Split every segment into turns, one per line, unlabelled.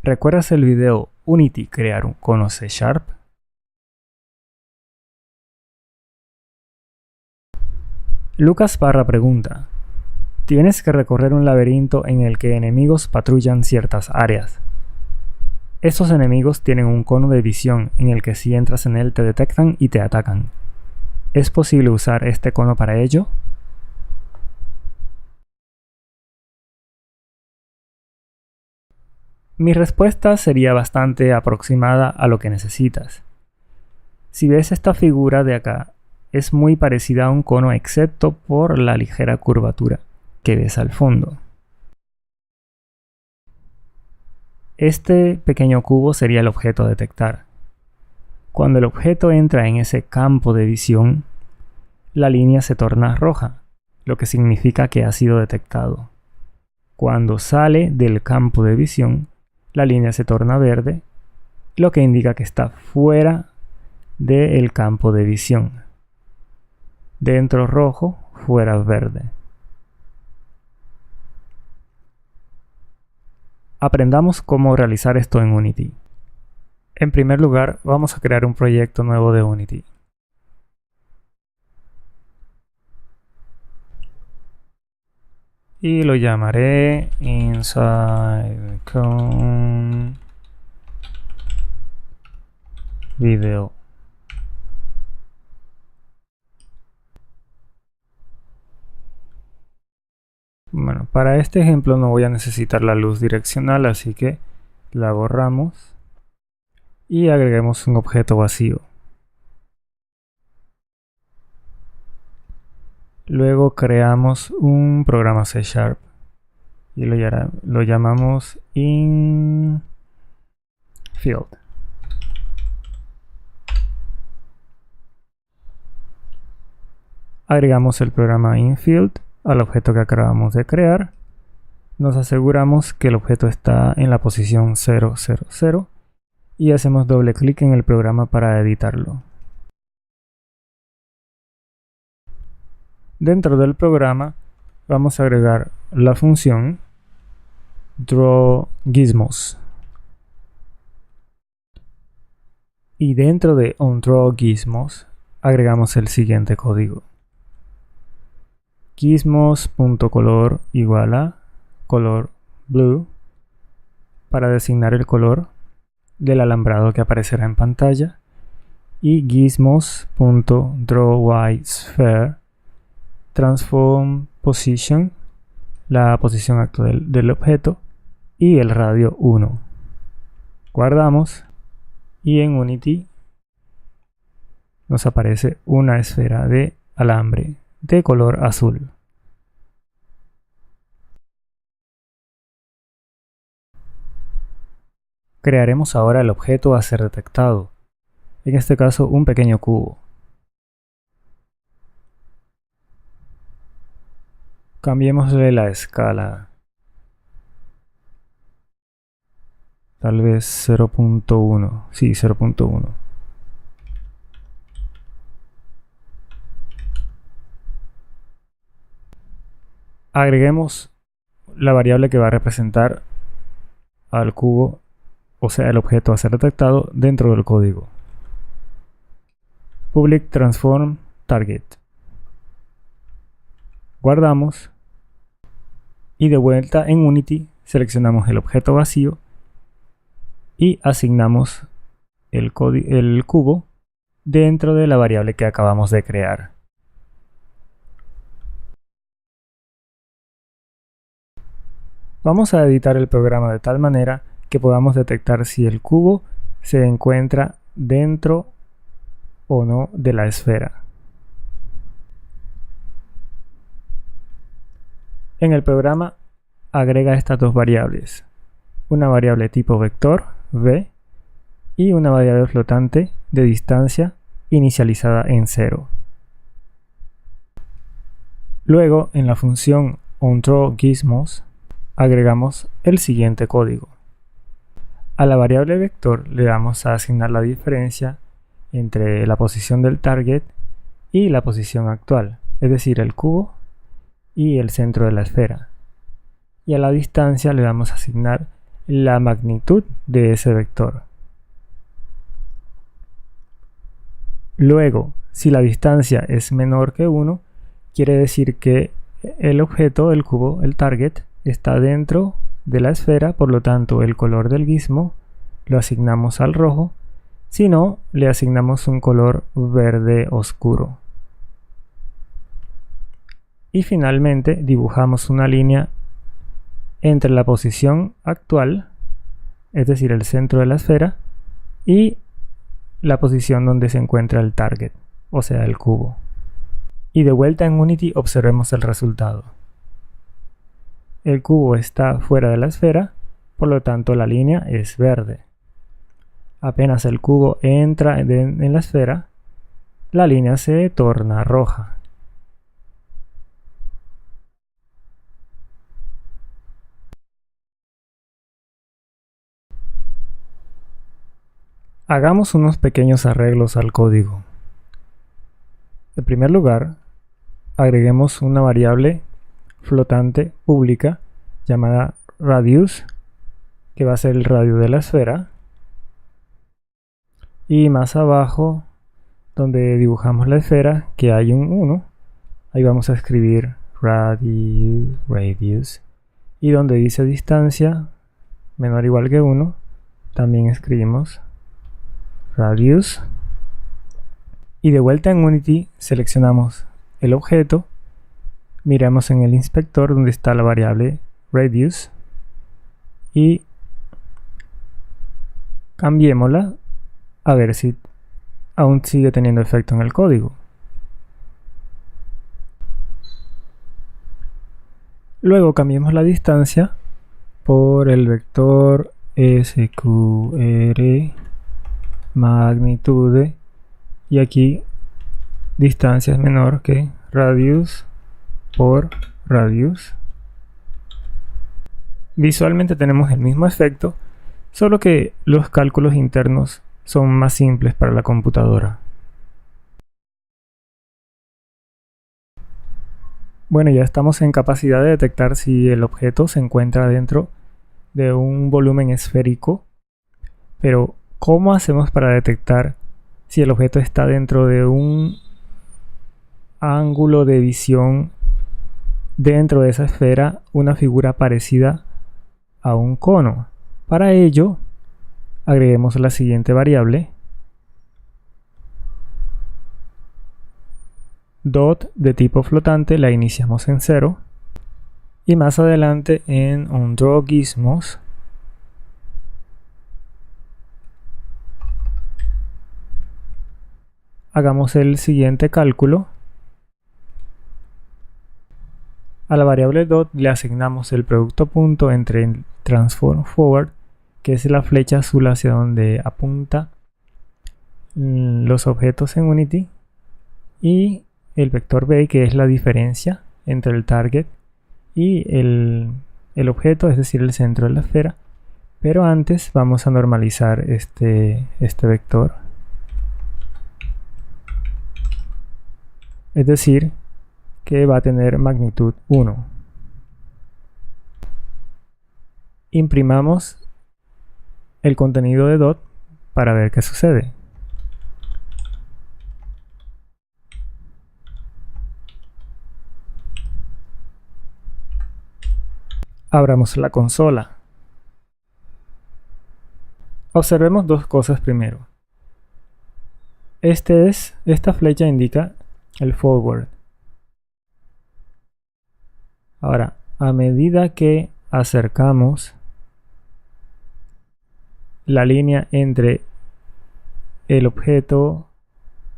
¿Recuerdas el video Unity crear un cono C#? Lucas Parra pregunta: tienes que recorrer un laberinto en el que enemigos patrullan ciertas áreas. Estos enemigos tienen un cono de visión en el que si entras en él te detectan y te atacan. ¿Es posible usar este cono para ello? Mi respuesta sería bastante aproximada a lo que necesitas. Si ves esta figura de acá, es muy parecida a un cono excepto por la ligera curvatura que ves al fondo. Este pequeño cubo sería el objeto a detectar. Cuando el objeto entra en ese campo de visión, la línea se torna roja, lo que significa que ha sido detectado. Cuando sale del campo de visión, la línea se torna verde, lo que indica que está fuera del campo de visión. Dentro rojo, fuera verde. Aprendamos cómo realizar esto en Unity. En primer lugar, vamos a crear un proyecto nuevo de Unity. Y lo llamaré InsideCon Video. Bueno, para este ejemplo no voy a necesitar la luz direccional, así que la borramos y agreguemos un objeto vacío. Luego creamos un programa C# y lo llamamos infield. Agregamos el programa infield al objeto que acabamos de crear. Nos aseguramos que el objeto está en la posición 000 y hacemos doble clic en el programa para editarlo. Dentro del programa vamos a agregar la función drawGizmos. Y dentro de onDrawGizmos agregamos el siguiente código. Gizmos.color igual a color blue para designar el color del alambrado que aparecerá en pantalla, y gizmos.drawWhiteSphere transform position, la posición actual del objeto, y el radio 1. Guardamos y en Unity nos aparece una esfera de alambre de color azul. Crearemos ahora el objeto a ser detectado, en este caso un pequeño cubo. Cambiémosle la escala, tal vez 0.1, sí, 0.1. Agreguemos la variable que va a representar al cubo, o sea, el objeto a ser detectado, dentro del código. Public transform target. Guardamos y de vuelta en Unity seleccionamos el objeto vacío y asignamos el cubo dentro de la variable que acabamos de crear. Vamos a editar el programa de tal manera que podamos detectar si el cubo se encuentra dentro o no de la esfera. En el programa agrega estas dos variables, una variable tipo vector v y una variable flotante de distancia inicializada en 0. Luego en la función onDrawGizmos agregamos el siguiente código. A la variable vector le vamos a asignar la diferencia entre la posición del target y la posición actual, es decir, el cubo y el centro de la esfera. Y a la distancia le vamos a asignar la magnitud de ese vector. Luego, si la distancia es menor que 1, quiere decir que el objeto, el cubo, el target, está dentro de la esfera, por lo tanto el color del gizmo lo asignamos al rojo, si no, le asignamos un color verde oscuro. Y finalmente dibujamos una línea entre la posición actual, es decir, el centro de la esfera, y la posición donde se encuentra el target, o sea, el cubo. Y de vuelta en Unity observemos el resultado. El cubo está fuera de la esfera, por lo tanto la línea es verde. Apenas el cubo entra en la esfera, la línea se torna roja. Hagamos unos pequeños arreglos al código. En primer lugar, agreguemos una variable flotante pública llamada radius, que va a ser el radio de la esfera. Y más abajo, donde dibujamos la esfera, que hay un 1, ahí vamos a escribir radius. Y donde dice distancia menor o igual que 1, también escribimos radius. Y de vuelta en Unity seleccionamos el objeto, miramos en el inspector donde está la variable radius y cambiémosla a ver si aún sigue teniendo efecto en el código. Luego cambiemos la distancia por el vector sqr magnitude, y aquí distancia es menor que radius por radius. Visualmente tenemos el mismo efecto, solo que los cálculos internos son más simples para la computadora. Bueno, ya estamos en capacidad de detectar si el objeto se encuentra dentro de un volumen esférico, pero ¿cómo hacemos para detectar si el objeto está dentro de un ángulo de visión dentro de esa esfera, una figura parecida a un cono? Para ello, agreguemos la siguiente variable, dot de tipo flotante, la iniciamos en 0, y más adelante en onDrawGizmos hagamos el siguiente cálculo. A la variable dot le asignamos el producto punto entre el transform forward, que es la flecha azul hacia donde apunta los objetos en Unity, y el vector b, que es la diferencia entre el target y el objeto, es decir, el centro de la esfera. Pero antes vamos a normalizar este vector. Es decir, que va a tener magnitud 1. Imprimamos el contenido de dot para ver qué sucede. Abramos la consola. Observemos dos cosas primero. Esta flecha indica el forward. Ahora, a medida que acercamos la línea entre el objeto,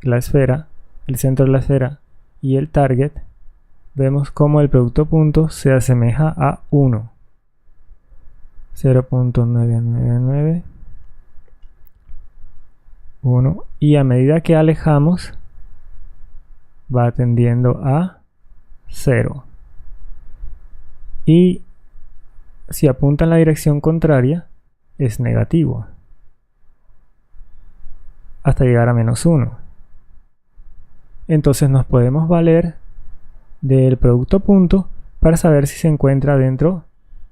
la esfera, el centro de la esfera y el target, vemos como el producto punto se asemeja a 1. 0.999 1, y a medida que alejamos va tendiendo a 0, y si apunta en la dirección contraria es negativo hasta llegar a -1. Entonces nos podemos valer del producto punto para saber si se encuentra dentro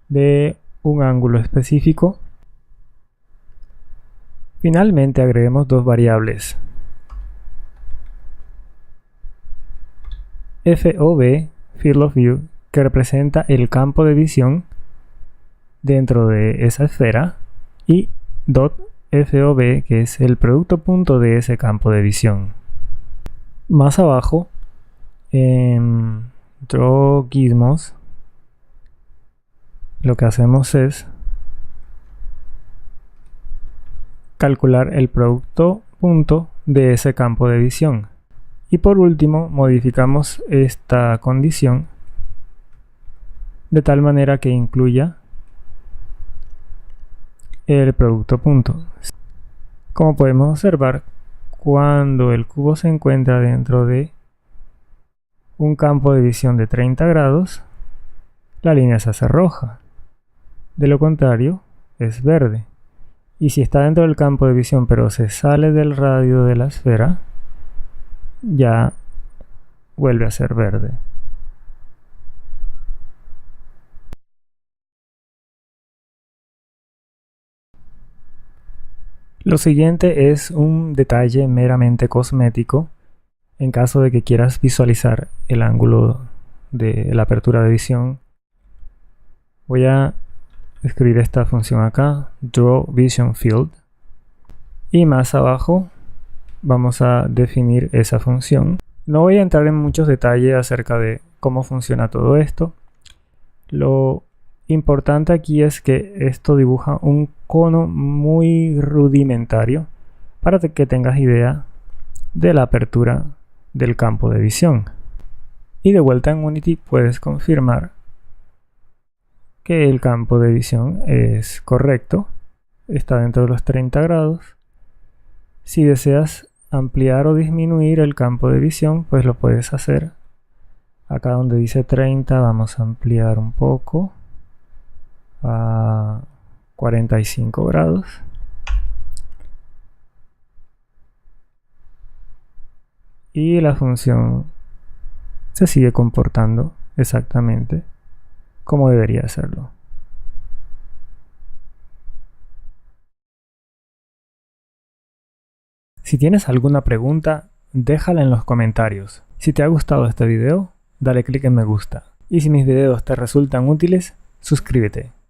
de un ángulo específico. Finalmente agreguemos dos variables, FOV, Field of View, que representa el campo de visión dentro de esa esfera, y .FOV, que es el producto punto de ese campo de visión. Más abajo, en Draw Gizmos, lo que hacemos es calcular el producto punto de ese campo de visión. Y por último, modificamos esta condición de tal manera que incluya el producto punto. Como podemos observar, cuando el cubo se encuentra dentro de un campo de visión de 30 grados, la línea se hace roja. De lo contrario, es verde. Y si está dentro del campo de visión pero se sale del radio de la esfera, ya vuelve a ser verde. Lo siguiente es un detalle meramente cosmético. En caso de que quieras visualizar el ángulo de la apertura de visión, voy a escribir esta función acá, Draw Vision Field, y más abajo vamos a definir esa función. No voy a entrar en muchos detalles acerca de cómo funciona todo esto. Lo importante aquí es que esto dibuja un cono muy rudimentario para que tengas idea de la apertura del campo de visión. Y de vuelta en Unity puedes confirmar que el campo de visión es correcto, está dentro de los 30 grados. Si deseas ampliar o disminuir el campo de visión, pues lo puedes hacer. Acá donde dice 30 vamos a ampliar un poco a 45 grados. Y la función se sigue comportando exactamente como debería hacerlo. Si tienes alguna pregunta, déjala en los comentarios. Si te ha gustado este video, dale click en me gusta. Y si mis videos te resultan útiles, suscríbete.